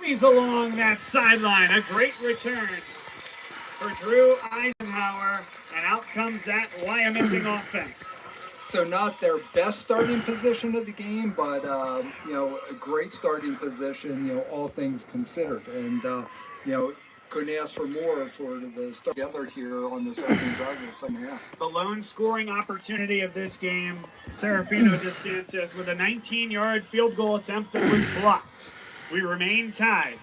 He's along that sideline. A great return for Drew Eisenhower, and out comes that Wyomissing offense. So not their best starting position of the game, but a great starting position, all things considered, and couldn't ask for more for the start together here on this opening drive of the second half. The lone scoring opportunity of this game, Serafino DeSantis with a 19-yard field goal attempt that was blocked. We remain tied.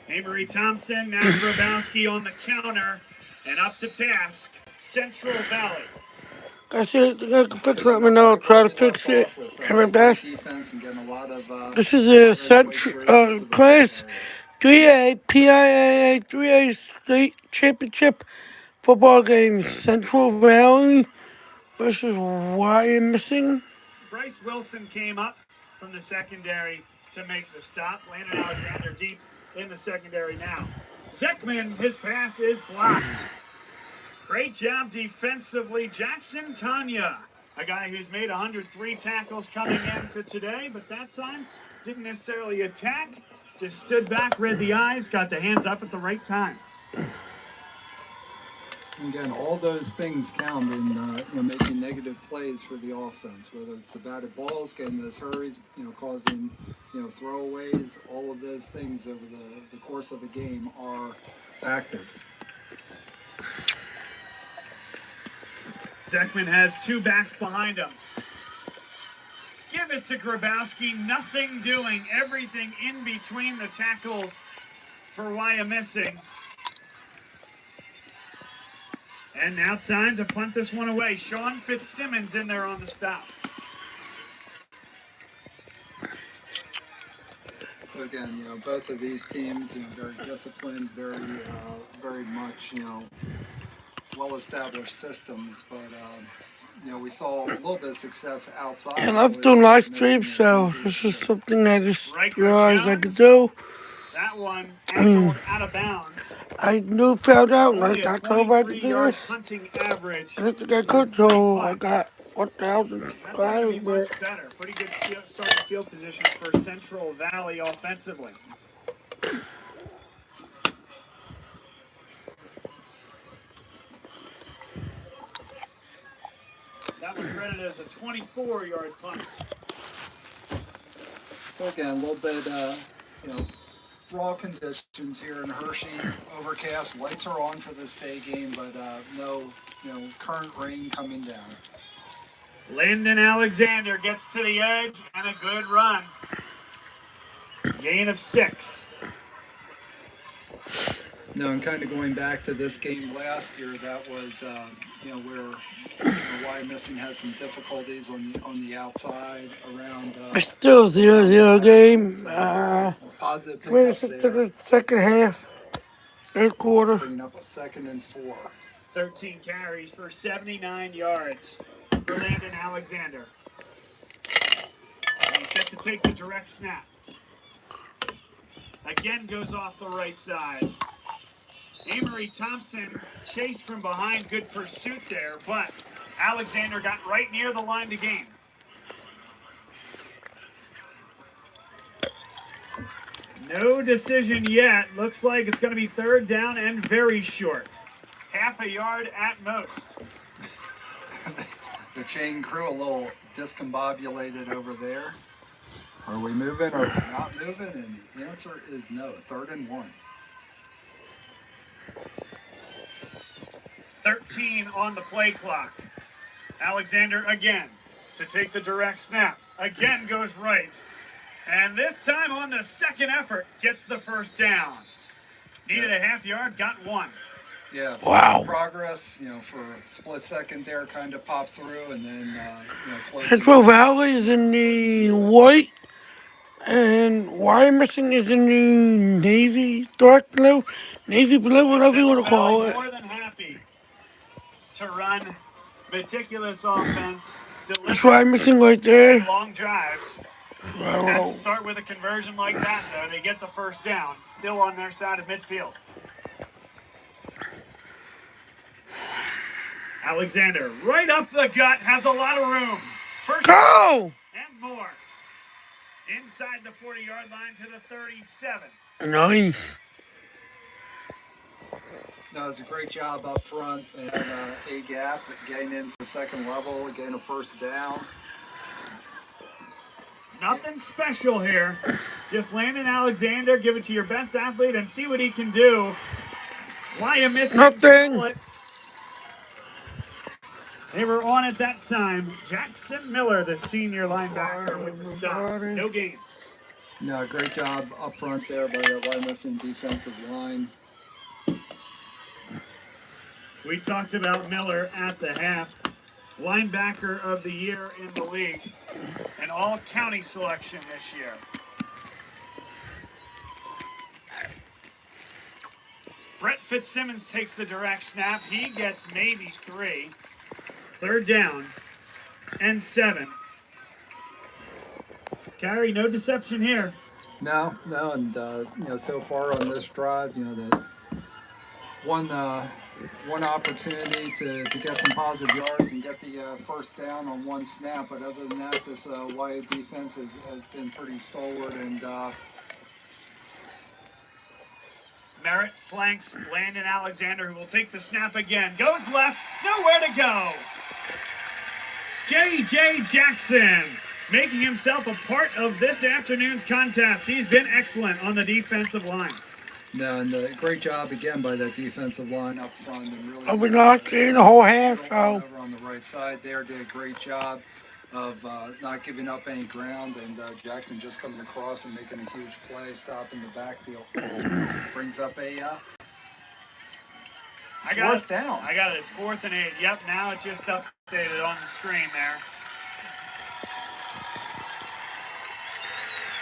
Amory Thompson, now Grabowski on the counter, and up to task, Central Valley. Guys, you can fix it. Let me know. I'll try to fix it. Have my best. This is a Central Class 3A PIAA 3A State Championship football game. Central Valley versus Wyomissing. Bryce Wilson came up from the secondary to make the stop. Landon Alexander deep in the secondary now. Zekman, his pass is blocked. Great job defensively, Jackson Tanya, a guy who's made 103 tackles coming into today, but that time didn't necessarily attack, just stood back, read the eyes, got the hands up at the right time. Again, all those things count in making negative plays for the offense, whether it's the batted balls, getting those hurries, causing throwaways. All of those things over the course of a game are factors. Zekman has two backs behind him. Give it to Grabowski, nothing doing, everything in between the tackles for Wyomissing. And now time to punt this one away. Sean Fitzsimmons in there on the stop. So again, both of these teams, very disciplined, very much, well-established systems, but we saw a little bit of success outside. And I've done live streams, so this is something I just realized I could do. That one angled out of bounds. I knew found out like I told I could do this. I didn't think I could, so I got 1,000 subscribers. Much better. Pretty good starting field position for Central Valley offensively. That was credited as a 24-yard punt. So again, a little bit, raw conditions here in Hershey. Overcast, lights are on for this day game, but no, current rain coming down. Landon Alexander gets to the edge and a good run. Gain of 6. No, and kind of going back to this game last year, that was where Wyomissing has some difficulties on the outside around. It's still 0-0 game. Positive Finish pickup it there. to the second half, third quarter. Bringing up a 2nd and 4. 13 carries for 79 yards for Landon Alexander. And he's set to take the direct snap. Again goes off the right side. Amory Thompson chased from behind, good pursuit there, but Alexander got right near the line to gain. No decision yet. Looks like it's going to be 3rd down and very short. Half a yard at most. The chain crew a little discombobulated over there. Are we moving or not moving? And the answer is no. 3rd and 1. 13 on the play clock. Alexander again to take the direct snap. Again goes right. And this time on the second effort, gets the first down. Needed a half yard, got 1. Yeah. Wow. Progress, for a split second there, kind of popped through, and then, Central Valley is in the white, and Wyomissing is in the navy, dark blue, navy blue, whatever you want to call it. More than happy to run meticulous offense. That's Wyomissing right there. Long drives. Has to start with a conversion like that, though. They get the first down. Still on their side of midfield. Alexander, right up the gut, has a lot of room. First Go! and more. inside the 40-yard line to the 37. Nice. No, it's a great job up front and a gap, getting into the second level, getting a first down. Nothing special here. Just Landon Alexander, give it to your best athlete and see what he can do. Wyomissing Nothing. stole it. They were on at that time. Jackson Miller, the senior linebacker, with the stop. No gain. No, great job up front there by the Wyomissing defensive line. We talked about Miller at the half. Linebacker of the year in the league. An all-county selection this year. Brett Fitzsimmons takes the direct snap. He gets maybe 3. Third down and 7. Carey, no deception here. No, and so far on this drive, that one opportunity to get some positive yards and get the first down on one snap. But other than that, this Wyatt defense has been pretty stalwart. And Merritt flanks Landon Alexander, who will take the snap again. Goes left, nowhere to go. J.J. Jackson making himself a part of this afternoon's contest. He's been excellent on the defensive line. No, and a great job again by that defensive line up front. And really, We're not getting the whole half, so. Over on the right side there, did a great job of not giving up any ground, and Jackson just coming across and making a huge play, stopping the backfield. Brings up a fourth down. I got it. It's 4th and 8. Yep, now it just updated on the screen there.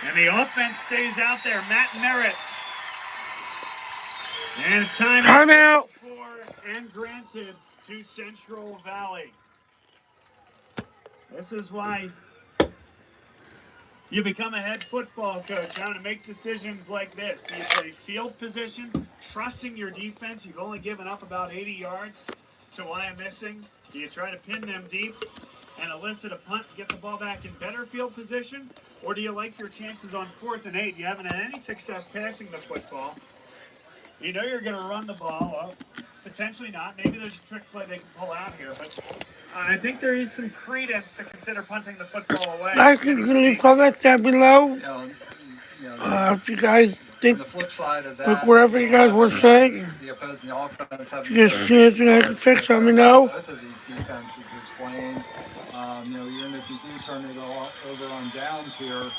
And the offense stays out there. Matt Merritt. And a timeout and granted to Central Valley. This is why you become a head football coach, having to make decisions like this. Do you play field position, trusting your defense? You've only given up about 80 yards to Wyomissing. Do you try to pin them deep and elicit a punt and get the ball back in better field position? Or do you like your chances on 4th and 8? You haven't had any success passing the football. You know you're going to run the ball. Well, potentially not. Maybe there's a trick play they can pull out here. But I think there is some credence to consider punting the football away. I can leave comments down below. If you guys think, the flip side of that, look wherever you guys want to say. The opposing offense have Just see anything I can fix, let me know. Both of these defenses is playing. Even if you do turn it all over on downs here,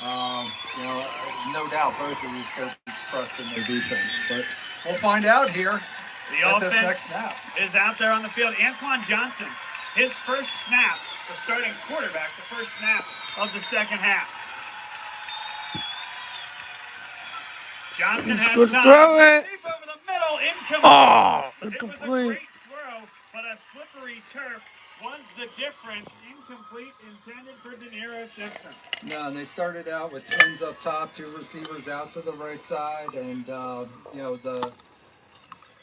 no doubt both of these coaches trust in their defense. But we'll find out here. The offense is out there on the field. Antoine Johnson, his first snap, the starting quarterback, the first snap of the second half. Johnson has time. Throw it. Deep over the middle, incomplete. Oh, It was a incomplete. great throw, but a slippery turf was the difference. Incomplete, intended for Deniro Simpson. No, and they started out with twins up top, 2 receivers out to the right side, and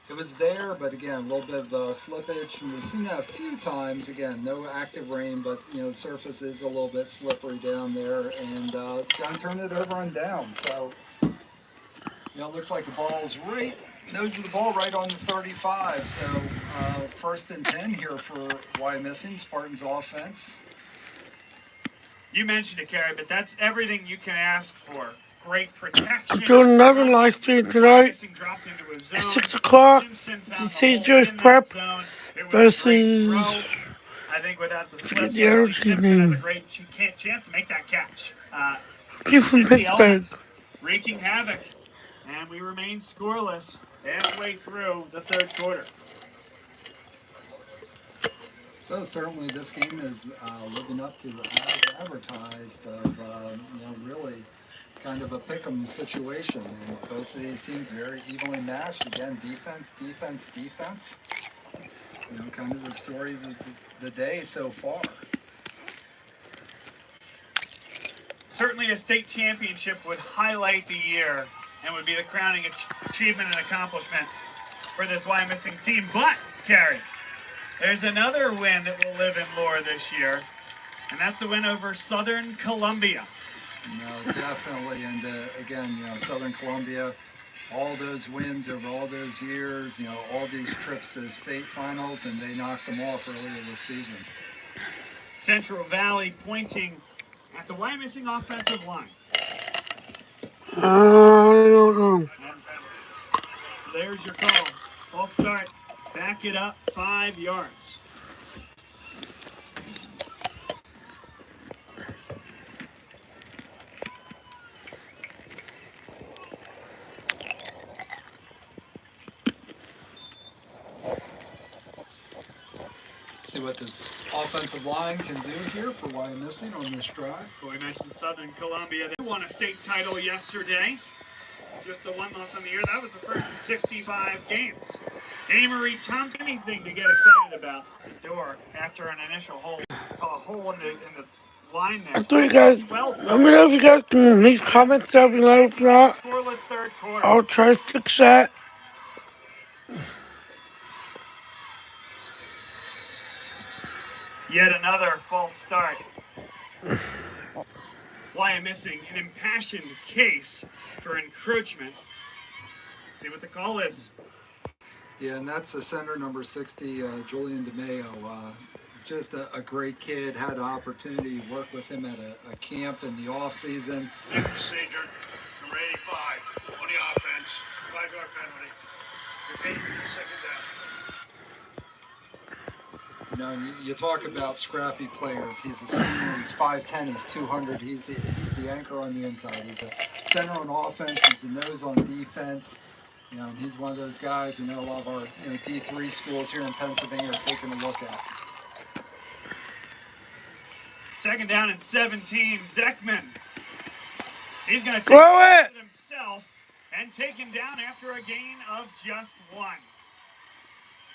it was there, but again, a little bit of slippage, and we've seen that a few times. Again, no active rain, but the surface is a little bit slippery down there, and John turned it over on down. So it looks like the ball's nose of the ball right on the 35. So 1st and 10 here for Wyomissing, Spartans offense. You mentioned it, Carey, but that's everything you can ask for. Great protection. I'm doing another live stream tonight at 6 o'clock. St. Joe's Prep versus. I think without the slip, Simpson has a great chance to make that catch. He's from Pittsburgh. Wreaking havoc, and we remain scoreless halfway through the 3rd quarter. So certainly this game is living up to as advertised of really kind of a pick'em situation, and both of these teams very evenly matched. Again, defense. Kind of the story of the day so far. Certainly a state championship would highlight the year and would be the crowning achievement and accomplishment for this Wyomissing team. But, Carey, there's another win that will live in lore this year, and that's the win over Southern Columbia. No, definitely. And again, Southern Columbia, all those wins over all those years, all these trips to state finals, and they knocked them off earlier this season. Central Valley pointing at the Wyomissing offensive line. I don't know. And there's your call. False start. Back it up 5 yards. See what this offensive line can do here for Wyomissing on this drive. Well, we mentioned Southern Columbia. They won a state title yesterday. Just the one loss on the year. That was the first in 65 games. Amory Thompson, anything to get excited about. The door after an initial hole in the line there. I thought you guys, let me know if you guys can leave comments down below. If not, Scoreless third quarter. I'll try to fix that. Yet another false start. Wyomissing an impassioned case for encroachment. See what the call is. Yeah, and that's the center, number 60, Julian DeMeo. Just a great kid. Had an opportunity to work with him at a camp in the off season. Procedure, number 85, on the offense, 5-yard penalty. Repeat, second down. You talk about scrappy players. He's a senior. He's 5'10". He's 200. He's the anchor on the inside. He's a center on offense. He's a nose on defense. And he's one of those guys. I know a lot of our D3 schools here in Pennsylvania are taking a look at. Second down and 17. Zekman. He's going to take Throw it himself and take him down after a gain of just 1.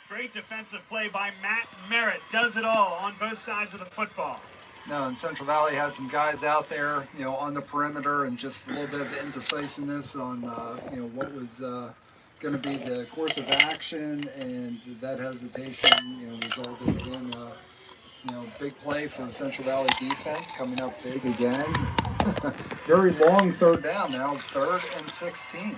Great defensive play by Matt Merritt. Does it all on both sides of the football. No, and Central Valley had some guys out there, on the perimeter, and just a little bit of indecisiveness on, what was going to be the course of action, and that hesitation, resulted in, big play for Central Valley defense coming up big again. Very long third down now, 3rd and 16.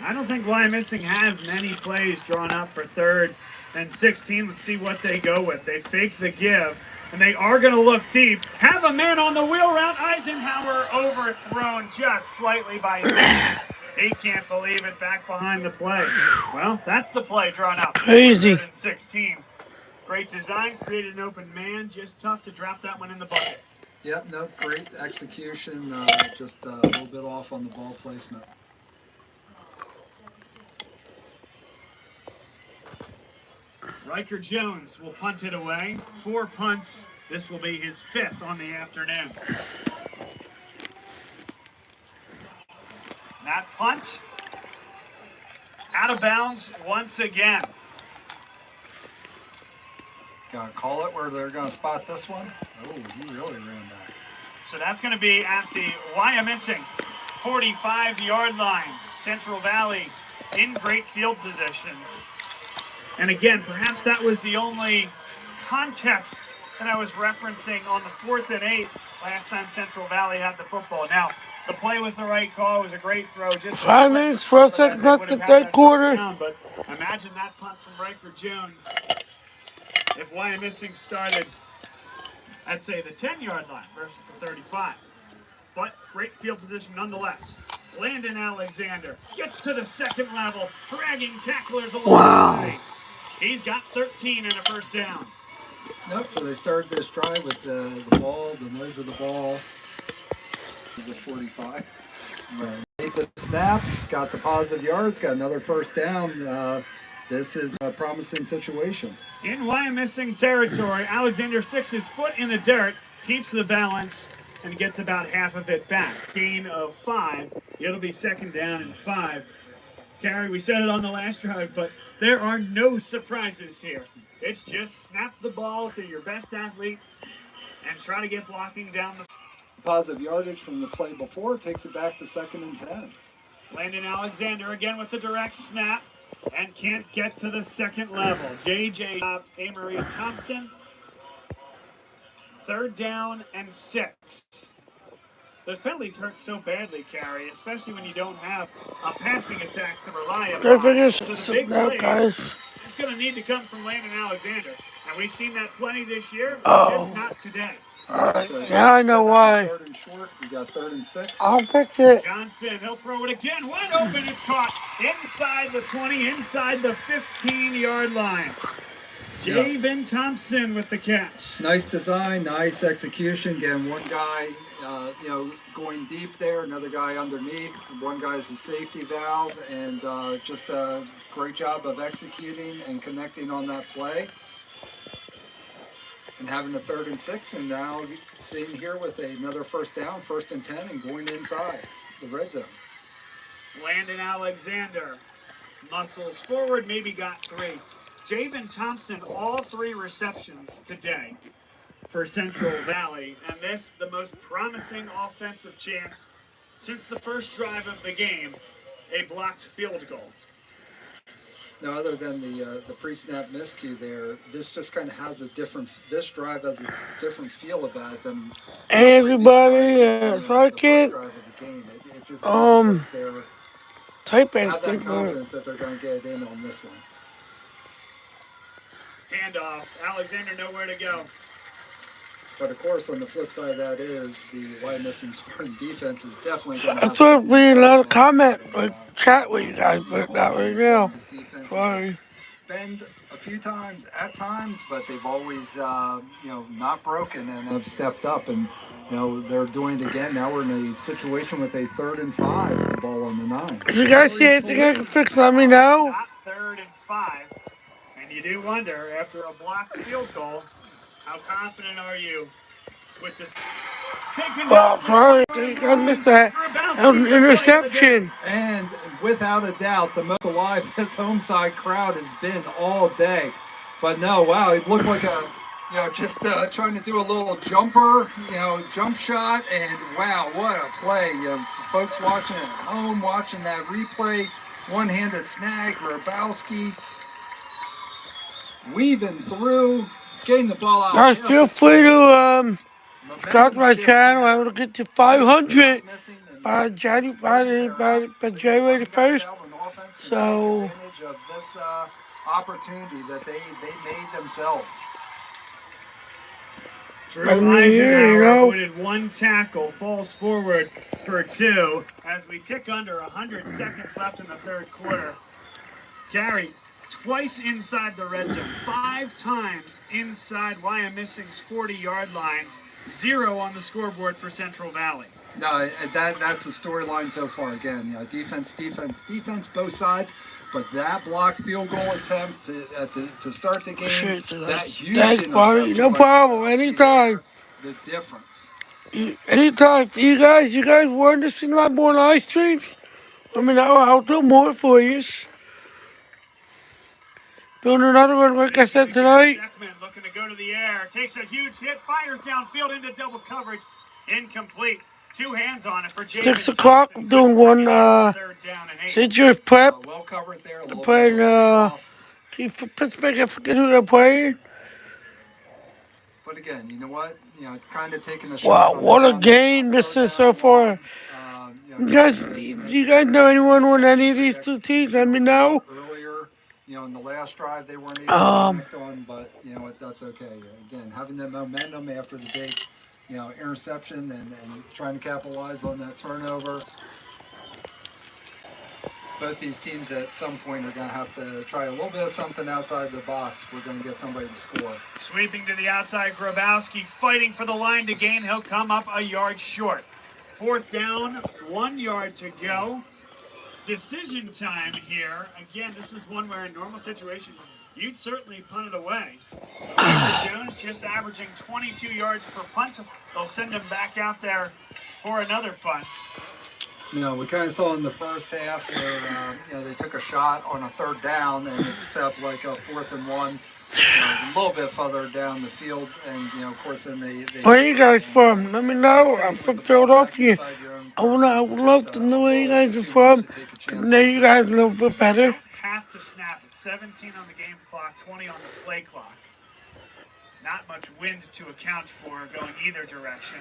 I don't think Wyomissing has many plays drawn up for 3rd and 16. Let's see what they go with. They fake the give, and they are going to look deep. Have a man on the wheel route. Eisenhower overthrown just slightly by Zach. He can't believe it, back behind the play. Well, that's the play drawn up. Crazy. 3rd and 16. Great design, created an open man. Just tough to drop that one in the bucket. Yep, no, great execution. Just a little bit off on the ball placement. Riker Jones will punt it away. 4 punts. This will be his 5th on the afternoon. That punt out of bounds once again. Gonna call it where they're gonna spot this one. Oh, he really ran that. So that's going to be at the Wyomissing 45-yard line. Central Valley in great field position. And again, perhaps that was the only context that I was referencing on the 4th and 8 last time Central Valley had the football. Now, the play was the right call. It was a great throw. Just 5 minutes for a second, not the 3rd quarter. But imagine that punt from Riker Jones. If Wyomissing started, I'd say the 10-yard line versus the 35. But great field position nonetheless. Landon Alexander gets to the 2nd level, dragging tacklers along the way. He's got 13 and a first down. Nope, so they started this drive with the ball, the nose of the ball. The 45. Made the snap, got the positive yards, got another first down. This is a promising situation. In Wyomissing territory, Alexander sticks his foot in the dirt, keeps the balance, and gets about half of it back. Gain of 5. It'll be 2nd down and 5. Carrie, we said it on the last drive, but there are no surprises here. It's just snap the ball to your best athlete and try to get blocking down the... Positive yardage from the play before takes it back to 2nd and 10. Landon Alexander again with the direct snap and can't get to the 2nd level. J.J. Amory Thompson, 3rd down and 6. Those penalties hurt so badly, Carrie, especially when you don't have a passing attack to rely Don't upon. forget So the to big now, plays, guys. it's going to need to come from Landon Alexander. And we've seen that plenty this year, Oh. just not today. Alright, So now I know why. 3rd and short. You got 3rd and 6. I'll fix it. Johnson, he'll throw it again. Wide open, it's caught inside the 20, inside the 15-yard line. Javen Thompson with the catch. Nice design, nice execution. Again, one guy, going deep there, another guy underneath. One guy's a safety valve, and just a great job of executing and connecting on that play. And having a 3rd and 6, and now sitting here with another 1st down, 1st and 10, and going inside the red zone. Landon Alexander muscles forward, maybe got 3. Javen Thompson, all 3 receptions today for Central Valley, and this the most promising offensive chance since the first drive of the game, a blocked field goal. Now, other than the pre-snap miscue there, this just kind of has this drive has a different feel about it than Hey everybody, the so first kid. drive of the game. It just seems like they're Type have that anything. confidence that they're going to get in on this one. Handoff, Alexander nowhere to go. But of course, on the flip side of that is the Wyomissing Spartan defense is definitely going to I have thought some we allowed a excitement comment and, or chat with you guys, but not right now. these defenses Sorry. bend a few times at times, but they've always not broken and have stepped up, and they're doing it again. Now we're in a situation with a 3rd and 5, with the ball on the 9. If you guys see anything I can fix, let me know. Not 3rd and 5, and you do wonder after a blocked field goal, how confident are you with this? Well, sorry, I think I missed that. An interception. And without a doubt, the most alive this home side crowd has been all day. But no, wow, it looked like just trying to do a little jumper, jump shot, and wow, what a play. Folks watching at home, watching that replay, one-handed snag, Grabowski weaving through, getting the ball out. Guys, feel free to subscribe to my channel. I will get to 500 by January 1st. So Advantage of this opportunity that they made themselves. Drew I'm here, Eisenhower avoided 1 tackle, falls forward for 2 as we tick under 100 seconds left in the 3rd quarter. Gary, twice inside the red zone, 5 times inside Wyomissing's 40-yard line, 0 on the scoreboard for Central Valley. No, that's the storyline so far. Again, defense, both sides. But that blocked field goal attempt to start the game, that huge thanks, buddy. No problem. Anytime. The difference. Anytime. You guys want to see a lot more live streams? I mean, I'll do more for you. Doing another one, like I said tonight. Zekman looking to go to the air, takes a huge hit, fires downfield into double coverage, incomplete. 2 hands on it for Javen 6 o'clock. I'm doing one. Citrus prep. Well covered there. They're playing. Pittsburgh. I forget who they're playing. But again, you know what? Kind of taking a shot. Wow, what a game this is so far. You guys, do you guys know anyone on any of these 2 teams? Let me know. Earlier, in the last drive they weren't able to connect on, but that's okay. Again, having that momentum after the big, interception and trying to capitalize on that turnover. Both these teams at some point are going to have to try a little bit of something outside the box if we're going to get somebody to score. Sweeping to the outside, Grabowski fighting for the line to gain. He'll come up a yard short. 4th down, 1 yard to go. Decision time here. Again, this is one where in normal situations, you'd certainly punt it away. Jones just averaging 22 yards per punt. They'll send him back out there for another punt. We kind of saw in the first half where they took a shot on a 3rd down and it set up like a 4th and 1, a little bit further down the field, and of course then they Where are you guys from? Let me know. I'm from Philadelphia. I would love to know where you guys are from. Know you guys a little bit better. Have to snap it. 17 on the game clock, 20 on the play clock. not much wind to account for going either direction.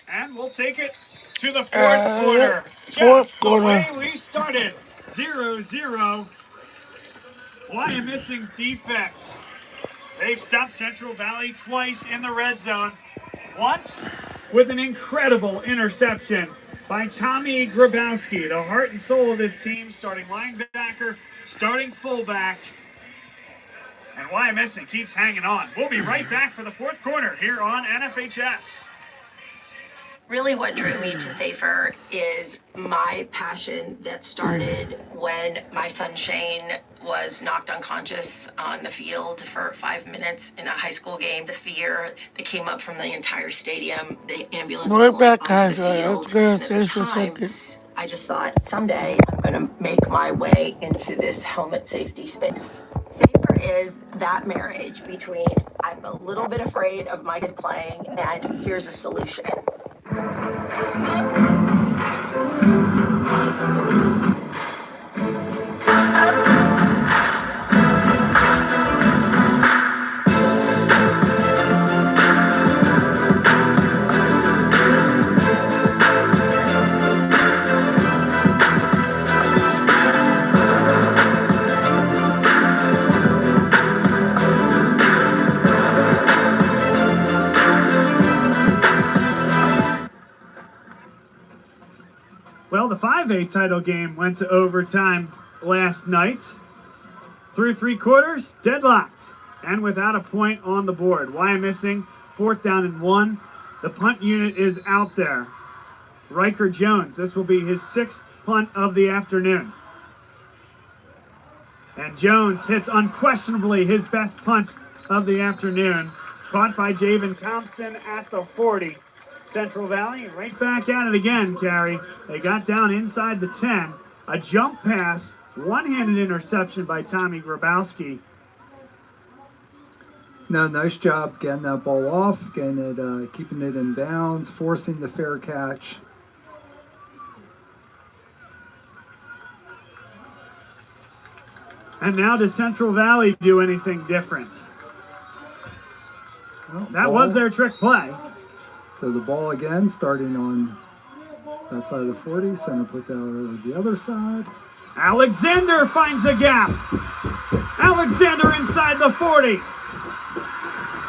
And we'll take it to the fourth quarter. Just the way we started. 0-0. Wyomissing's defense. They've stopped Central Valley twice in the red zone. Once with an incredible interception by Tommy Grabowski, the heart and soul of this team, starting linebacker, starting fullback. And Wyomissing keeps hanging on. We'll be right back for the fourth quarter here on NFHS. Really what drew me to Safer is my passion that started when my son Shane was knocked unconscious on the field for 5 minutes in a high school game. The fear that came up from the entire stadium, the ambulance We're back, onto guys. the I was field. gonna And at say the something. time, I just thought someday I'm going to make my way into this helmet safety space. Safer is that marriage between I'm a little bit afraid of my kid playing and here's a solution. Well, the 5A title game went to overtime last night. Through 3 quarters, deadlocked and without a point on the board. Wyomissing, 4th down and 1. The punt unit is out there. Riker Jones, this will be his 6th punt of the afternoon. And Jones hits unquestionably his best punt of the afternoon. Caught by Javen Thompson at the 40. Central Valley right back at it again, Carrie. They got down inside the 10. A jump pass, one-handed interception by Tommy Grabowski. No, nice job getting that ball off, getting it, keeping it in bounds, forcing the fair catch. And now does Central Valley do anything different? Well, That was their trick play. So the ball again, starting on that side of the 40. Center puts out over the other side. Alexander finds a gap. Alexander inside the 40.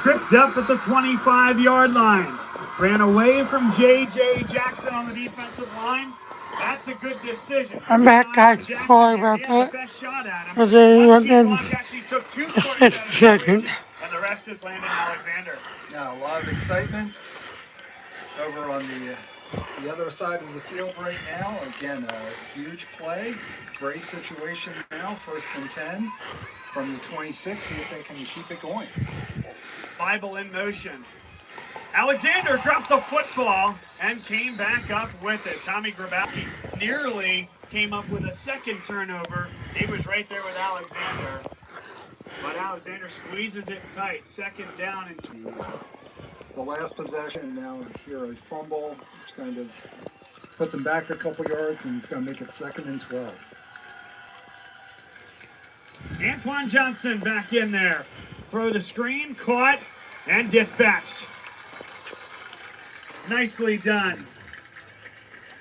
Tripped up at the 25-yard line. Ran away from J.J. Jackson on the defensive line. That's a good decision. I'm back, guys. Jackson, Sorry about he had that. the best shot at him. And then One again, block actually took 2 just quarters a out of second. the and the rest is Landon Alexander. Now a lot of excitement over on the other side of the field right now. Again, a huge play. Great situation now. 1st and 10 from the 26. See if they can keep it going. Bible in motion. Alexander dropped the football and came back up with it. Tommy Grabowski nearly came up with a second turnover. He was right there with Alexander. But Alexander squeezes it tight. 2nd down and 2. The last possession, now here a fumble, which kind of puts him back a couple yards, and it's going to make it 2nd and 12. Antoine Johnson back in there. Throw the screen, caught, and dispatched. Nicely done.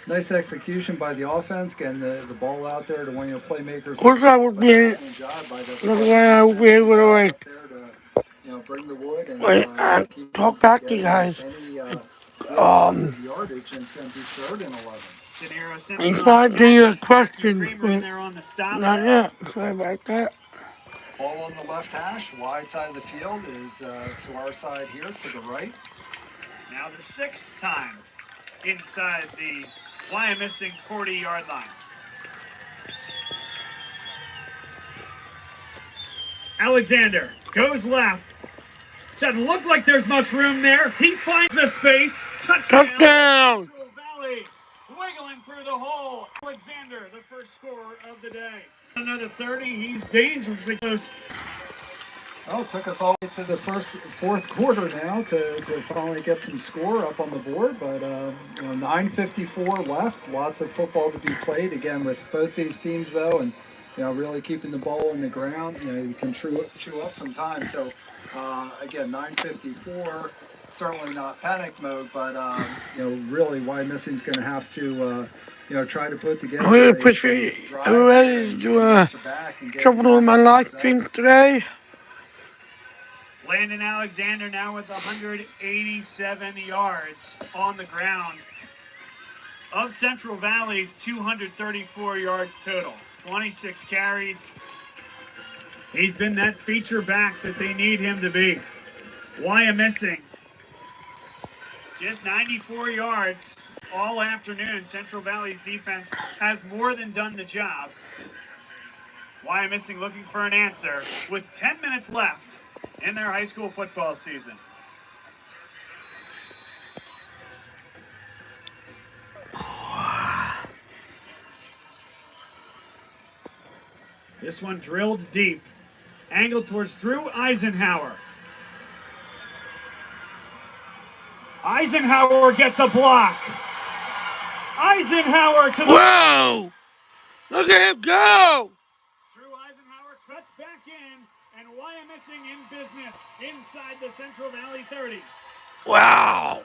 Nice execution by the offense, getting the ball out there to one of your playmakers. Of course, I would be. Excellent job by the Look where I would be able to, like, there to, bring the wood and wait, I keep talk back to you guys. any yardage, and it's going to be 3rd and 11. De Niro He's Simpson trying to your questions, Kramer in but there on the stop. not yet. Sorry about that. Ball on the left hash, wide side of the field is to our side here, to the right. Now the 6th time inside the Wyomissing 40-yard line. Alexander goes left. Doesn't look like there's much room there. He finds the space. Touchdown. Touchdown. Central Valley wiggling through the hole. Alexander, the first scorer of the day. Another 30. He's dangerously close. Well, it took us all the way to the fourth quarter now to finally get some score up on the board, but 9:54 left. Lots of football to be played again with both these teams though, and really keeping the ball in the ground. You can chew up some time. So again, 9:54. Certainly not panic mode, but really, Wyomissing's going to have to try to put together. We appreciate everybody to jumping on my live stream today. Landon Alexander now with 187 yards on the ground. Of Central Valley's 234 yards total, 26 carries. He's been that feature back that they need him to be. Wyomissing, just 94 yards all afternoon. Central Valley's defense has more than done the job. Wyomissing looking for an answer with 10 minutes left in their high school football season. This one drilled deep. Angled towards Drew Eisenhower. Eisenhower gets a block. Eisenhower to the... Whoa! Look at him go! Drew Eisenhower cuts back in, and Wyomissing in business inside the Central Valley 30. Wow!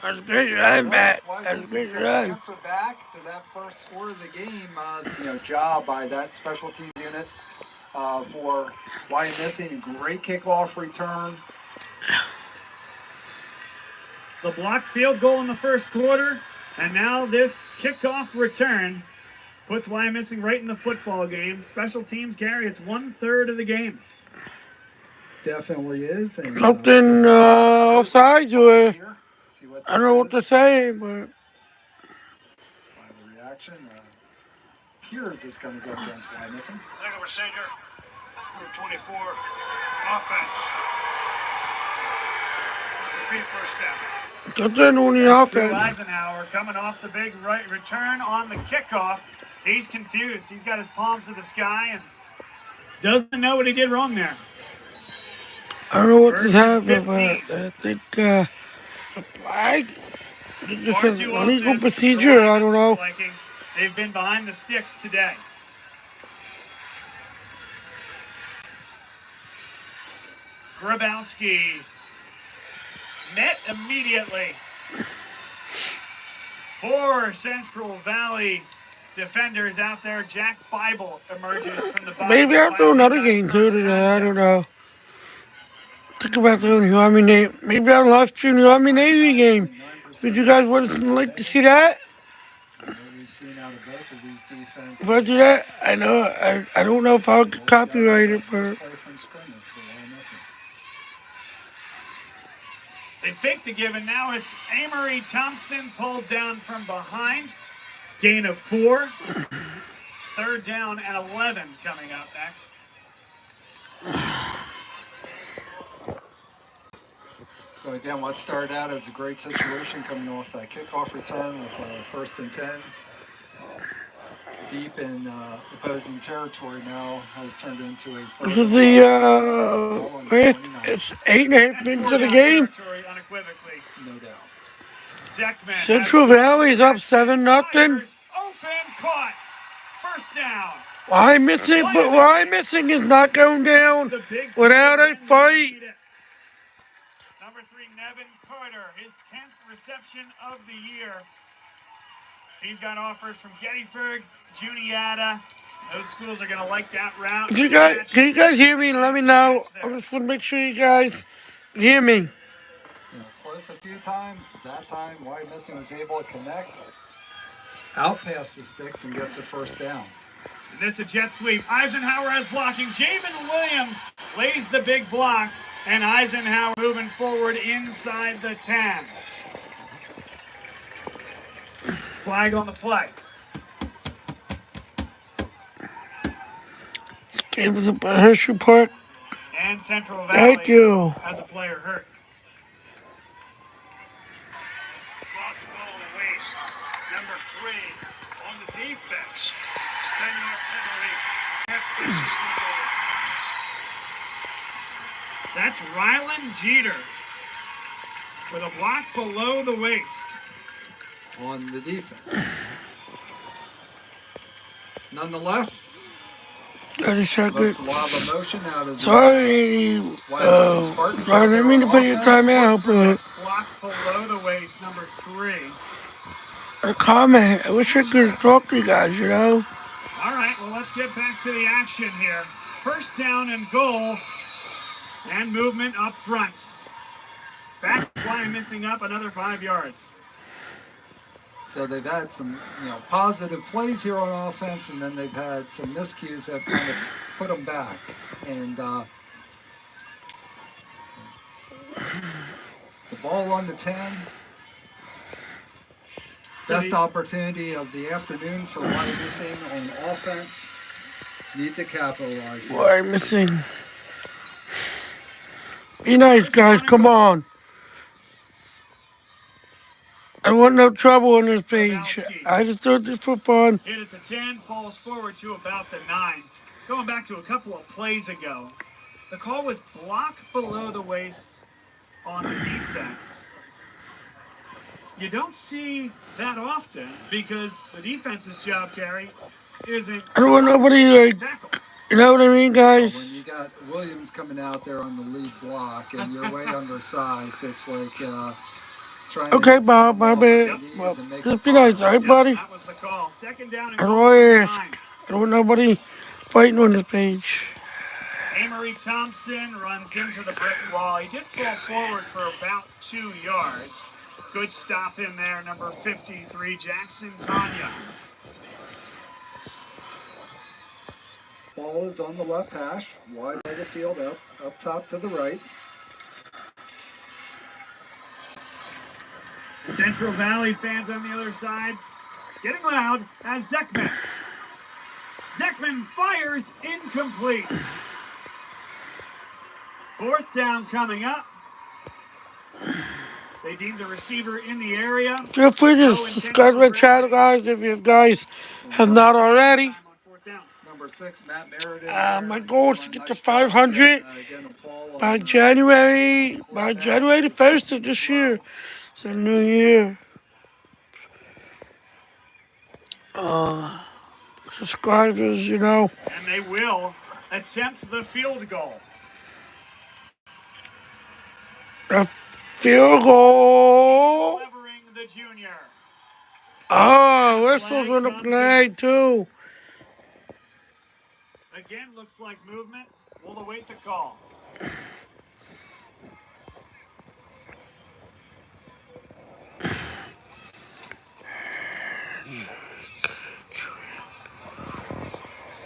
That's a great run, Matt. That's a great run. Answer back to that first score of the game. Job by that special team unit for Wyomissing. Great kickoff return. The blocked field goal in the first quarter, and now this kickoff return puts Wyomissing right in the football game. Special teams, Gary, it's 1/3 of the game. Definitely is. And, Something offside or I don't know what to say, but by the reaction, appears it's going to go against Wyomissing. Legal procedure, number 24, offense. Repeat first down. something on the Drew offense. Eisenhower coming off the big right return on the kickoff. He's confused. He's got his palms to the sky and doesn't know what he did wrong there. I don't know what just First and happened, but 15. I think the flag. This Far is too an illegal often procedure. for I don't know. Wymissing's liking, they've been behind the sticks today. Grabowski met immediately. 4 Central Valley defenders out there. Jack Bible emerges from the bottom. Maybe I'll do another game too today. I don't know. Think about doing the Army Navy. Maybe I'll live stream the Army Navy game. Would you guys like to see that? We've seen out of both of these defenses. If I do that, I know I don't know if I'll get copyrighted, but Play from scrimmage for Wyomissing. They fake the give, and now it's Amory Thompson pulled down from behind. Gain of 4. 3rd down and 11 coming up next. So again, what started out as a great situation coming off that kickoff return with 1st and 10. Deep in opposing territory now has turned into a this is the it's 8.5 minutes of the game. Unequivocally. no doubt. Zekman Central Valley is up 7-0. Open, caught. First down. Wyomissing is not going down The big without a fight. Number 3, Nevin Carter, his 10th reception of the year. He's got offers from Gettysburg, Juniata. Those schools are going to like that route. Can you guys hear me? Let me know. I just want to make sure you guys can hear me. Close a few times. That time, Wyomissing was able to connect out past the sticks and gets the first down. This is a jet sweep. Eisenhower has blocking. Javen Williams lays the big block, and Eisenhower moving forward inside the 10. Flag on the play. Game was at Hersheypark. And Central Valley Thank you. has a player hurt. Block the ball to waste. Number 3 on the defense. 10-yard penalty. Half distance from goal. That's Rylan Jeter with a block below the waist. On the defense. Nonetheless, 30 seconds. evokes a lot of emotion out of the Sorry. Wyomissing Spartans. Sorry, I didn't mean to put your time out, but Block below the waist, number 3. a comment. I wish I could talk to you guys, you know? All right, well, let's get back to the action here. First down and goal, and movement up front. Back Wyomissing up another 5 yards. So they've had some, positive plays here on offense, and then they've had some miscues that have kind of put them back. And the ball on the 10. Best opportunity of the afternoon for Wyomissing on offense. Need to capitalize here. Wyomissing. Be nice, guys. Come on. I don't want no trouble on this page. I just do this for fun. Hit at the 10, falls forward to about the 9. Going back to a couple of plays ago, the call was block below the waist on the defense. You don't see that often because the defense's job, Gary, isn't. I don't want nobody like, you know what I mean, guys? When you got Williams coming out there on the lead block and you're way undersized, it's like trying Okay, to Bob, my bad. Well, just be nice, all right, buddy? That was the call. Second down and I don't goal want to from ask. 9. I don't want nobody fighting on this page. Amory Thompson runs into the brick wall. He did fall forward for about 2 yards. Good stop in there, number 53, Jackson Tanya. Ball is on the left hash, wide of the field, up top to the right. Central Valley fans on the other side getting loud as Zekman. Zekman fires incomplete. Fourth down coming up. They deemed the receiver in the area. Feel free to subscribe to my channel, guys, if you guys have not already. Number 6, Matt Meriden. My goal is to get to 500 by January the 1st of this year. It's a new year. Subscribers, you know. And they will attempt the field goal. A field goal. Delivering the junior. Oh, whistles on the play, too. Again, looks like movement. We'll await the call.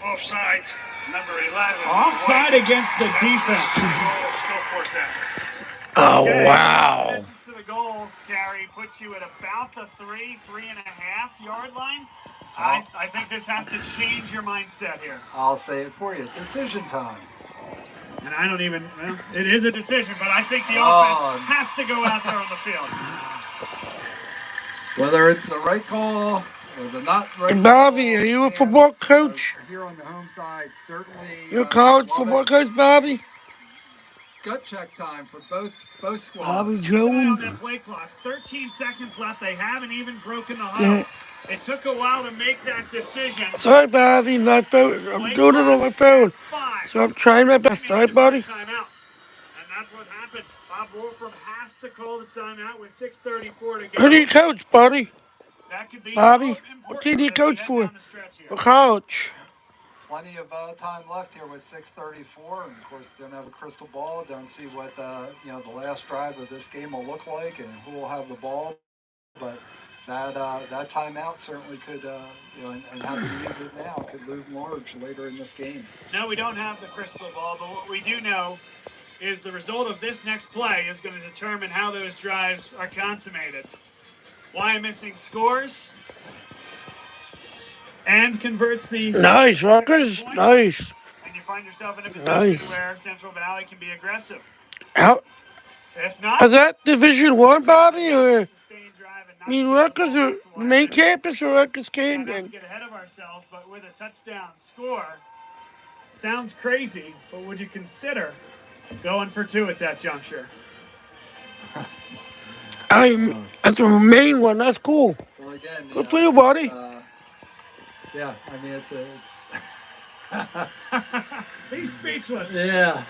Offsides, number 11. Offside against the defense. Still fourth down. Oh, Okay. wow. Distance to the goal, Gary, puts you at about the 3.5 yard line. I think this has to change your mindset here. I'll say it for you. Decision time. And I don't even, well, it is a decision, but I think the offense has to go out there on the field. Whether it's the right call or the not right call. Bobby, are you a football coach? Here on the home side, certainly. You're a college football coach, Bobby? Gut check time for both squads. Bobby On Jones. that play clock, 13 seconds left. They haven't even broken the huddle. Yeah. It took a while to make that decision. Sorry, Bobby, my phone. I'm doing it on my phone. So I'm trying my best. Sorry, buddy. Timeout. And that's what happened. Bob Wolfram has to call the timeout with 6:34 to go. Who do you coach, buddy? That could be Bobby, so what team do you important as we coach head for? down the stretch here. What college? Plenty of time left here with 6:34, and of course, don't have a crystal ball. Don't see what the last drive of this game will look like, and who will have the ball. But that timeout certainly could, and having to use it now could loom large later in this game. No, we don't have the crystal ball, but what we do know is the result of this next play is going to determine how those drives are consummated. Wyomissing scores and converts the Nice, Rutgers. Nice. and you find yourself in a position Nice. where Central Valley can be aggressive. How, If not, is that Division One, Bobby, or? sustained drive and not I mean, get the Rutgers ball are back to the main Wyomissing. campus or Rutgers Try not to Camden? get ahead of ourselves, but with a touchdown score, sounds crazy, but would you consider going for 2 at that juncture. That's a main one. That's cool. Well, again, Good for you, buddy. Yeah, I mean He's speechless. yeah.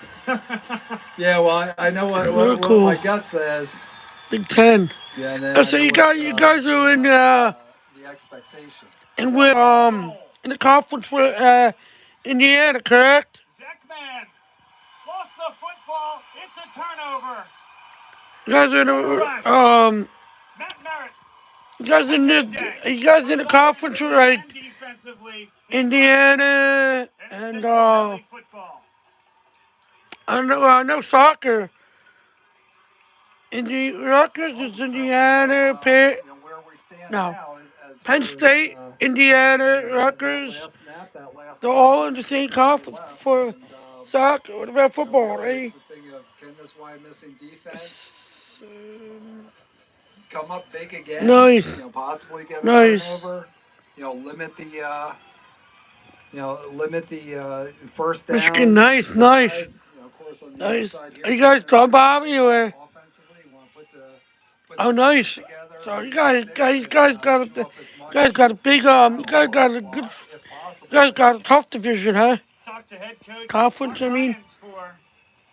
Yeah, well, I know what cool. my gut says. Big 10. Yeah, and then So you guys are in the expectation. and we're in the conference with Indiana, correct? Zekman lost the football. It's a turnover. You guys are in the Matt Merritt. you guys in the conference with like Indiana and I know soccer. Rutgers is Indiana, Where we stand no. now Penn State, Indiana, Rutgers, they're all in the same conference for soccer. What about football, eh? It's the thing of, can this Wyomissing defense come up big again? Nice. Possibly get a Nice. turnover. Limit the first down. Michigan, nice. Of course, on the other side here, Are you guys done, Bobby, or? Offensively, you want to put Oh, nice. together. So you guys got a big you guys got a good, you guys got a tough division, huh? Talked to head coach Conference, I mean. for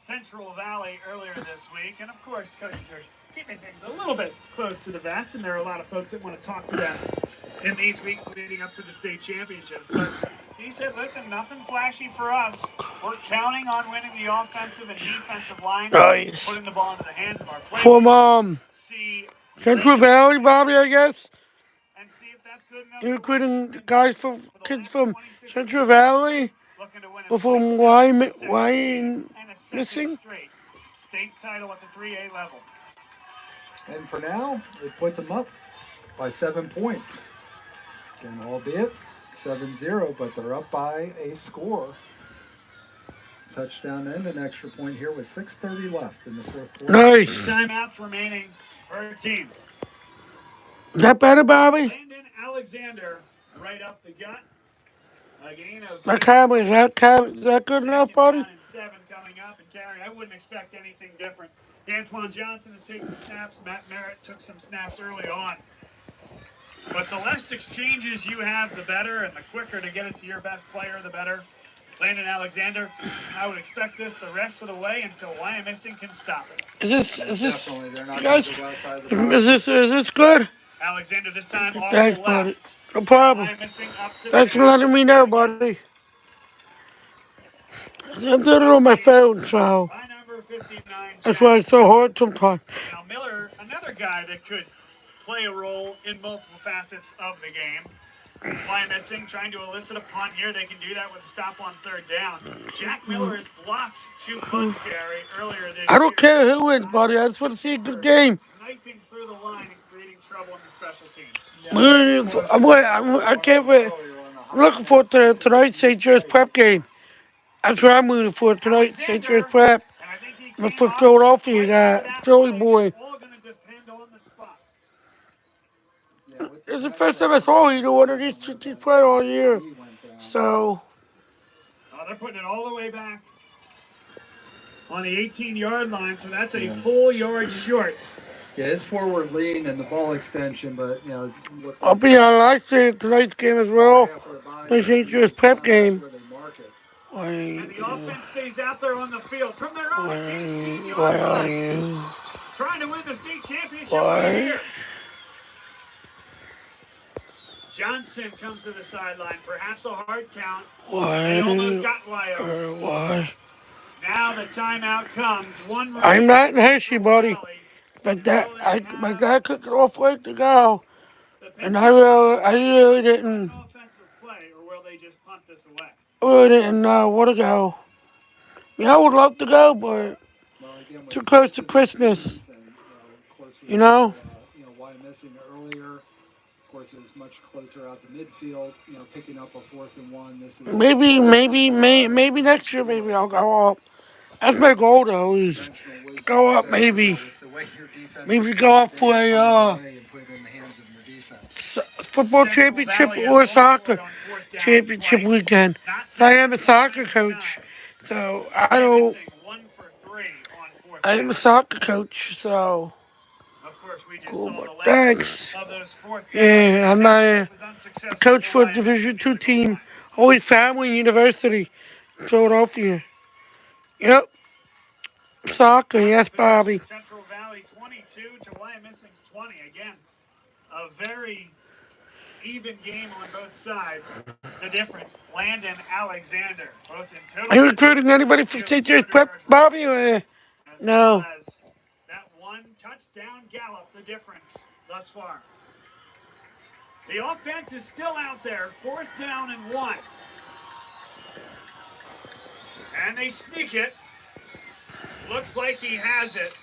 Central Valley earlier this week, and of course, coaches are keeping things a little bit close to the vest, and there are a lot of folks that want to talk to them in these weeks leading up to the state championships. But he said, "Listen, nothing flashy for us. We're counting on winning the offensive and defensive line, Nice. putting the ball into the hands of our players." From Central Valley, Bobby, I guess. And see if that's good enough. You're recruiting kids from Central Valley, or from Wyomissing. State title at the 3A level. And for now, it puts them up by 7 points. Again, albeit 7-0, but they're up by a score. Touchdown and an extra point here with 6:30 left in the fourth quarter. Nice. Timeouts remaining for our team. Is that better, Bobby? Landon Alexander right up the gut. A gain of Is that good enough, buddy? 2nd and 7 coming up, and Gary, I wouldn't expect anything different. Antoine Johnson is taking snaps. Matt Merritt took some snaps early on. But the less exchanges you have, the better, and the quicker to get it to your best player, the better. Landon Alexander, I would expect this the rest of the way until Wyomissing can stop it. Is this Guys, good? Alexander this time off Thanks, the buddy. left. No problem. Wyomissing up to Thanks for letting me know, buddy. I'm doing it on my phone, so by number 59. that's why it's so hard sometimes. Now Miller, another guy that could play a role in multiple facets of the game. Wyomissing trying to elicit a punt here. They can do that with a stop on 3rd down. Jack Miller has blocked 2 punts, Gary, earlier this year. I don't care who wins, buddy. I just want to see a good game. Knifing through the line and creating trouble in the special teams. I can't wait. I'm looking forward to tonight's St. Joe's Prep game. That's what I'm rooting for tonight, St. Joe's Prep. I'm for Philadelphia, Philly boy. All going to depend on the spot. It's the first time I saw either one of these two teams play all year. So. Oh, they're putting it all the way back on the 18-yard line, so that's a full yard short. Yeah, his forward lean and the ball extension, but I'll be honest, I see tonight's game as well. The St. Joe's Prep game. And the offense stays out there on the field from their own 18-yard line. Trying to win the state championship here. Johnson comes to the sideline, perhaps a hard count. They almost got Wyo. Why? Now the timeout comes. I'm not in Hershey, buddy. My dad took it off late to go, and I really didn't. Offensive play, or will they just punt this away? I really didn't want to go. I would love to go, but too close to Christmas. Wyomissing earlier. Of course, it was much closer out to midfield. Picking up a 4th and 1. This is maybe next year. Maybe I'll go up. That's my goal, though. Is go up, maybe. Maybe go up for a football championship or soccer championship weekend. So I am a soccer coach, so I don't. 3 on 4th I'm down. a soccer coach, so Of course, we just cool. saw the But last thanks. of those 4th down Yeah, I'm attempts. a It was unsuccessful coach for a Wyomissing Division near II the goal team, line. Holy Family University, Philadelphia. Yep, soccer. Time of Yes, possession, Bobby. Central Valley 22 to Wyomissing's 20. Again, a very even game on both sides. The difference, Landon Alexander, both in total. Are you recruiting anybody for St. Joe's Prep, Bobby? Or As no? well as that one touchdown gallop, the difference thus far. The offense is still out there, 4th down and 1. And they sneak it. Looks like he has it.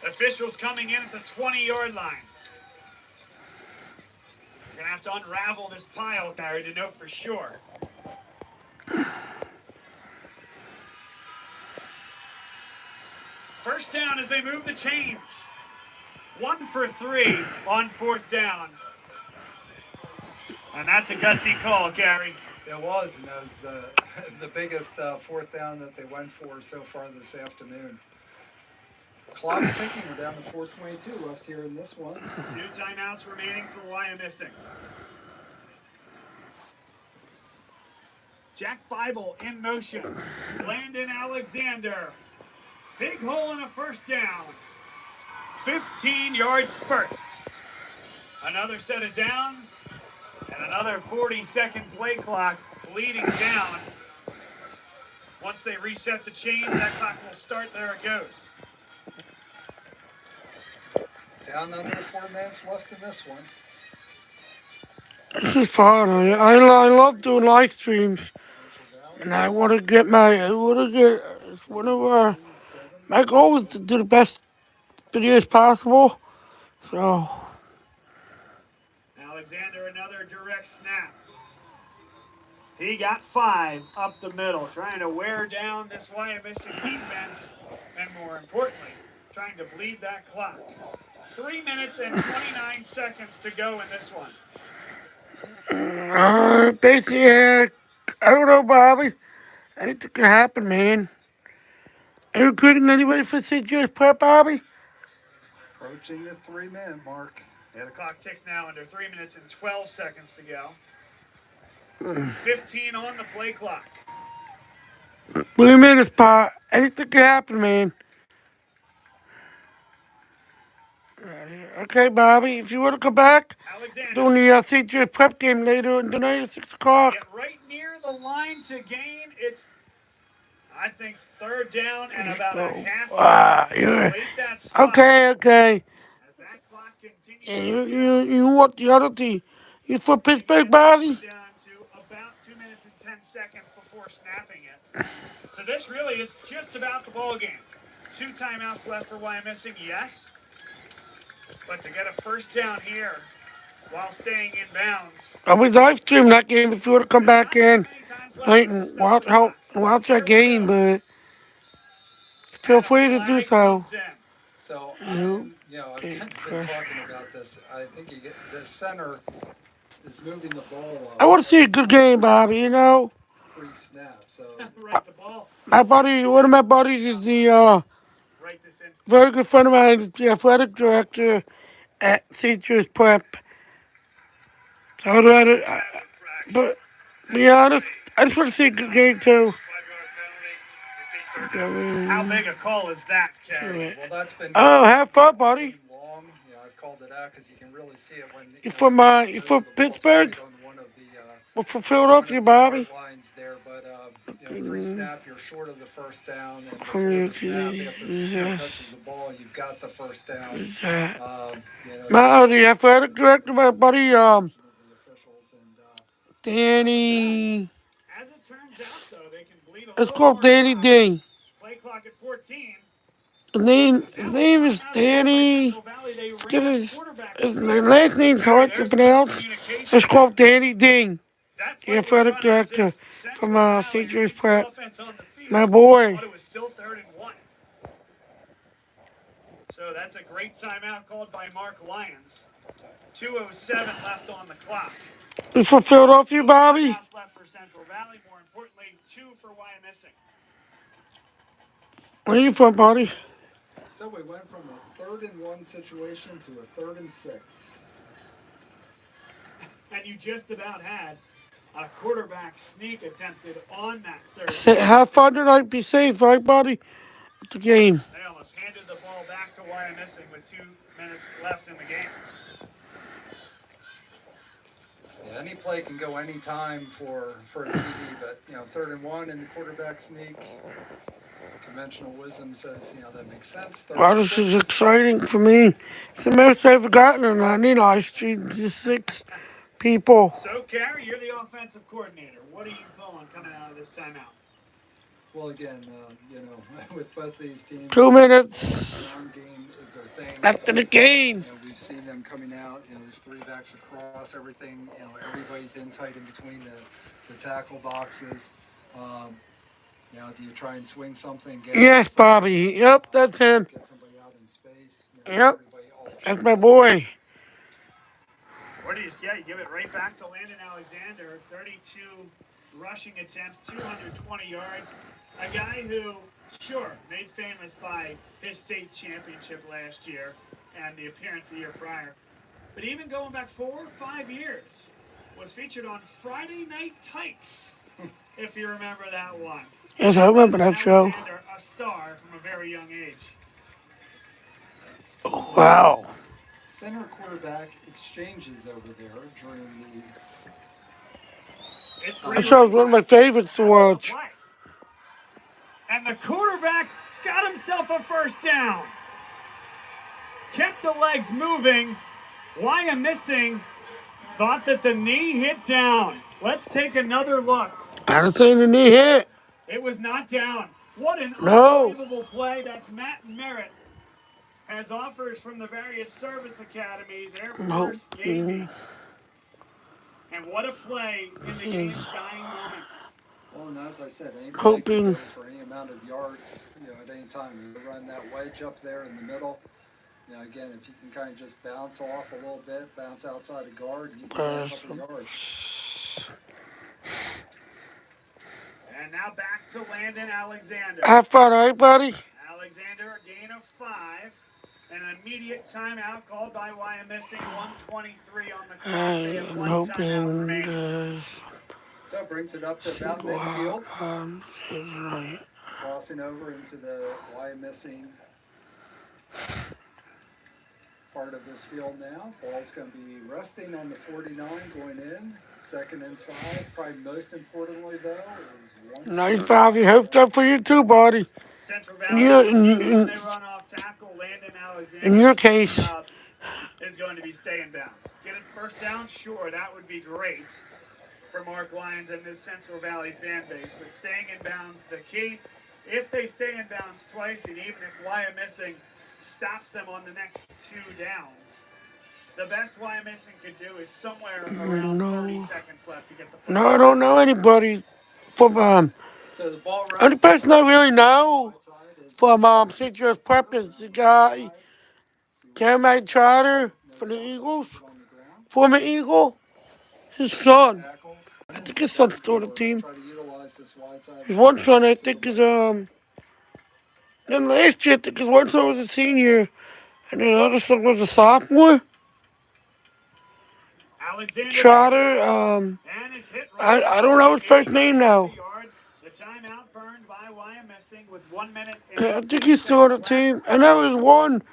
Officials coming in at the 20-yard line. Gonna have to unravel this pile, Barry, to know for sure. First down as they move the chains. 1 for 3 on 4th down. And that's a gutsy call, Gary. It was, and that was the biggest 4th down that they went for so far this afternoon. Clock's ticking. We're down to 4:22 left here in this one. 2 timeouts remaining for Wyomissing. Jack Bible in motion. Landon Alexander. Big hole and a first down. 15-yard spurt. Another set of downs and another 40-second play clock bleeding down. Once they reset the chains, that clock will start. There it goes. Down under 4 minutes left in this one. This is fun. I love doing live streams, and I want to get my my goal is to do the best videos possible. So Alexander, another direct snap. He got 5 up the middle, trying to wear down this Wyomissing defense, and more importantly, trying to bleed that clock. 3 minutes and 29 seconds to go in this one. basically, I don't know, Bobby. Anything could happen, man. Are you recruiting anybody for St. Joe's Prep, Bobby? Approaching the 3-minute mark. Yeah, the clock ticks now under 3 minutes and 12 seconds to go. 15 on the play clock. 3 minutes, Pop. Anything could happen, man. Okay, Bobby, if you want to come back, Alexander. doing the St. Joe's Prep game later tonight at 6 o'clock. Get right near the line to gain. It's, I think, 3rd down and about a half. Yeah. Wait that spot. Okay. As that clock continues. And you want the other team? You for Pittsburgh, Bobby? Down to about 2 minutes and 10 seconds before snapping it. So this really is just about the ball game. 2 timeouts left for Wyomissing, yes. But to get a first down here while staying in bounds. I will live stream that game if you want to come back in and watch that game, but feel free to do so. So, I've kind of been talking about this. I think the center is moving the ball I want to see a good game, Bobby, you know. Pre-snap, so Right, the ball. My buddy, one of my buddies is the Right this instant. very good friend of mine, is the athletic director at St. Joe's Prep. So I'd rather, but to be honest, I just want to see a good game too. 5-yard penalty. How big a call is that, Kerry? well, that's been Have fun, buddy. long. I've called it out because you can really see it when You from Pittsburgh? on one of the Well, from Philadelphia, Bobby. lines there, but pre-snap, you're short of the first down, and From before you, the snap, after the center yes. touches the ball, you've got the first down. The athletic director, my buddy, The officials and Danny. As it turns out, though, they can bleed a It's little called more Danny time. D. Play clock at 14. His name is Danny. Forget his last name's hard to pronounce. It's called Danny D. The athletic director from St. Joe's Prep. My boy. But it was still 3rd and 1. So that's a great timeout called by Mark Lyons. 2:07 left on the clock. You from Philadelphia, Bobby? Timeouts left for Central Valley. More importantly, 2 for Wyomissing. Where you from, buddy? So we went from a 3rd and 1 situation to a 3rd and 6. And you just about had a quarterback sneak attempted on that third Say, down. have fun tonight. Be safe, right, buddy? At the game. They almost handed the ball back to Wyomissing with 2 minutes left in the game. Yeah, any play can go any time for a TD, but 3rd and 1 in the quarterback sneak. Conventional wisdom says that makes sense. Well, this is exciting for me. It's the most I've gotten in I see just 6 people. So, Carey, you're the offensive coordinator. What are you calling coming out of this timeout? Well, again, with both these teams, 2 minutes run game is their thing. after the game. We've seen them coming out. There's 3 backs across everything. Everybody's in tight in between the tackle boxes. Do you try and swing something? Yes, Bobby. Yep, that's him. Get somebody out in space. Yep, that's my boy. What do you give it right back to Landon Alexander. 32 rushing attempts, 220 yards. A guy who, sure, made famous by his state championship last year and the appearance the year prior. But even going back 4 or 5 years, was featured on Friday Night Tykes, if you remember that one. Yes, I remember that show. Alexander, a star from a very young age. Wow. Center quarterback exchanges over there during the. That show's one of my favorites to watch. And the quarterback got himself a first down. Kept the legs moving. Wyomissing thought that the knee hit down. Let's take another look. I didn't see the knee hit. It was not down. What an No. unbelievable play. That's Matt Merritt. Has offers from the various service academies, Air Force, Navy. And what a play in the game's dying moments. Well, and as I said, anybody Hoping. can go for any amount of yards, at any time. You run that wedge up there in the middle. Again, if you can kind of just bounce off a little bit, bounce outside a guard, you can get a couple of yards. And now back to Landon Alexander. Have fun, all right, buddy? Alexander, a gain of 5. And an immediate timeout called by Wyomissing. 1:23 on the clock. They have I'm 1 timeout hoping remaining. So it brings it up to about midfield. Crossing over into the Wyomissing part of this field now. Ball's going to be resting on the 49 going in. 2nd and 5. Probably most importantly, though, is 1. Nice, Bobby. Hope that for you too, buddy. Central Valley, when they run off tackle, Landon Alexander. In your case. Is going to be stay in bounds. Get it first down? Sure, that would be great for Mark Lyons and this Central Valley fan base. But staying in bounds, the key. If they stay in bounds twice, and even if Wyomissing stops them on the next 2 downs, the best Wyomissing could do is somewhere around 30 seconds left to get the first. No, I don't know anybody from So the ball only person I really know from St. Joe's Prep is the guy Jeremiah Trotter for the Eagles, former Eagle. His son. I think his son's still on the team. His one son, I think, is then last year, I think his one son was a senior, and the other son was a sophomore. Trotter, I don't know his first name now. The timeout burned by Wyomissing with 1 minute. I think he's still on the team. I know his one.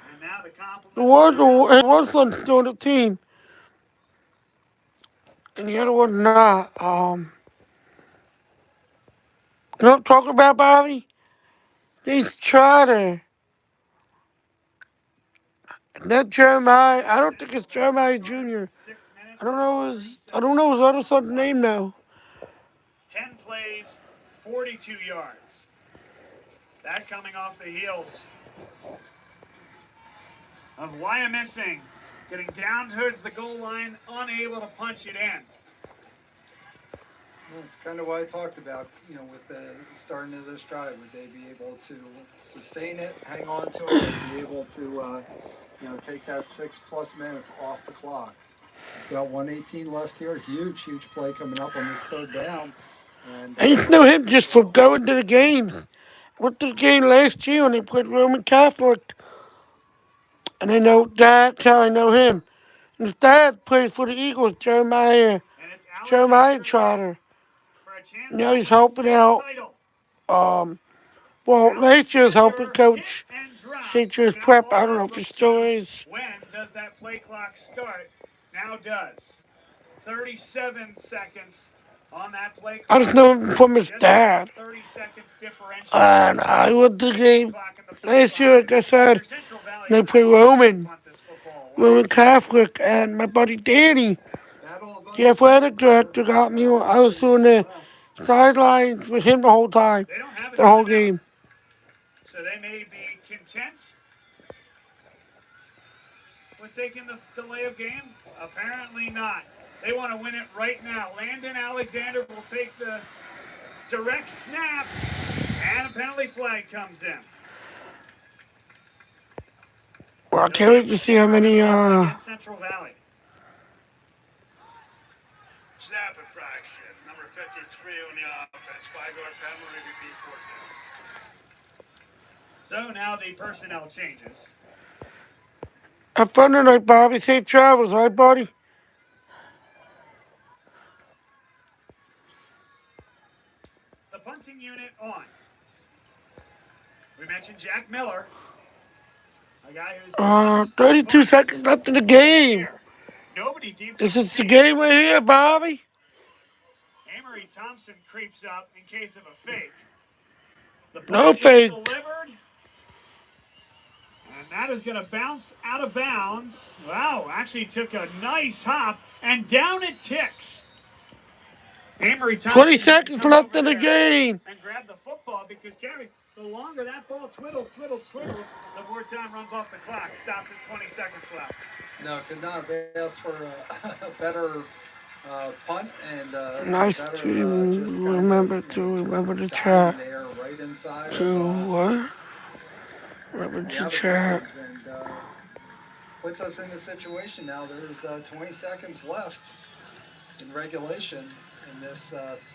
One son's still on the team. And the other one's not. You know what I'm talking about, Bobby? He's Trotter. Not Jeremiah. I don't think it's Jeremiah Jr. I don't know his other son's name now. 10 plays, 42 yards. That coming off the heels of Wyomissing getting down towards the goal line, unable to punch it in. Well, that's kind of what I talked about, with the starting of this drive. Would they be able to sustain it, hang on to it, and be able to, take that 6+ minutes off the clock? We've got 1:18 left here. Huge play coming up on this 3rd down. And I used to know him just from going to the games went to the game last year when they played Roman Catholic. And I know that's how I know him. And his dad plays for the Eagles, Jeremiah And it's Alexander Trotter. for a chance Now to he's win a helping state out. title. Well, last year he was helping Alexander coach hit and dropped. St. Joe's Now Prep. all I don't know eyes if he look still to is. when does that play clock start? Now does. 37 seconds on that play clock. I just know him from his Just dad. 30 seconds differential. And I went to the game Clock in the play last year, like I said. For Central Valley, They play Roman punt this football away. Roman Catholic. And my buddy Danny, the athletic director, got me. I was doing the sidelines with him the whole time, They don't have a the whole timeout, game. so they may be content with taking the delay of game. Apparently not. They want to win it right now. Landon Alexander will take the direct snap, and a penalty flag comes in. Well, I can't wait to see how many. Against Central Valley. Snap infraction. Number 53 on the offense. 5-yard penalty. Repeat fourth down. So now the personnel changes. Have fun tonight, Bobby. Safe travels, all right, buddy? The punting unit on. We mentioned Jack Miller, a guy who's 32 seconds left in the game. Nobody deep. This is the game right here, Bobby. Amory Thompson creeps up in case of a fake. The No punt is fake. delivered. And that is going to bounce out of bounds. Wow, actually took a nice hop, and down it ticks. Amory Thompson 20 seconds left in the game. and grab the football because, Gary, the longer that ball twiddles, the more time runs off the clock. Stops at 20 seconds left. No, could not. They asked for a better punt and Nice better, to just kind remember of, to remember the dive chat. in there right inside To of, what? Remember the the other chat. guys, and puts us in the situation now. There's 20 seconds left in regulation in this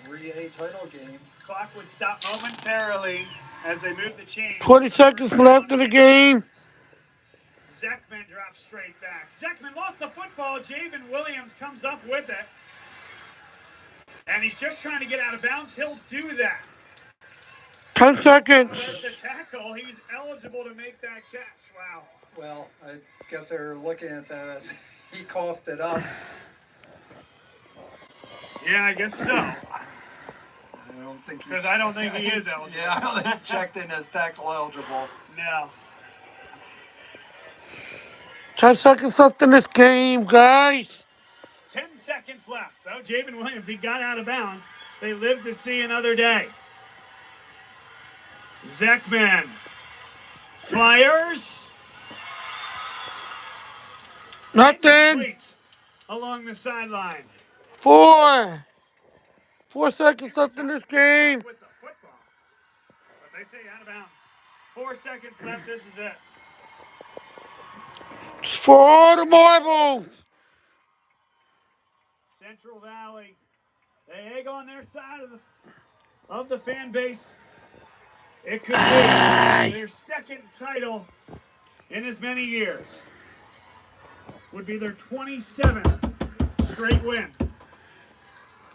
3A title game. Clock would stop momentarily as they move the chain. 20 seconds left in the game. Zeckman drops straight back. Zeckman lost the football. Javen Williams comes up with it. And he's just trying to get out of bounds. He'll do that. 10 seconds. There's the tackle. He's eligible to make that catch. Wow. Well, I guess they're looking at that as he coughed it up. Yeah, I guess so. I don't think Because I don't think he is eligible. Yeah, I don't think he checked in as tackle eligible. No. 10 seconds left in this game, guys. 10 seconds left. So Javen Williams, he got out of bounds. They live to see another day. Zeckman fires. Nothing. Complete along the sideline. 4 seconds left in this game. With the football. But they say out of bounds. 4 seconds left. This is it. It's for the marbles. Central Valley. They egg on their side of the fan base. It could be their second title in as many years. Would be their 27th straight win.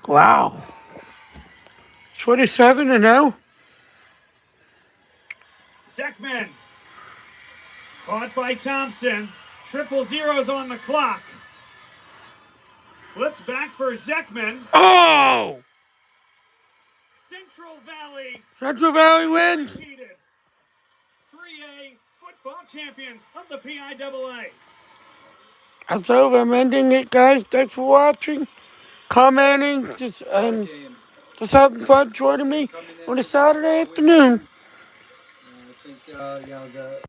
Wow. 27-0. Zeckman caught by Thompson. Triple zeros on the clock. Flipped back for Zeckman. Oh! Central Valley wins. defeated 3A football champions of the PIAA. That's over. I'm ending it, guys. Thanks for watching, commenting, just having fun joining me on a Saturday afternoon. I think, the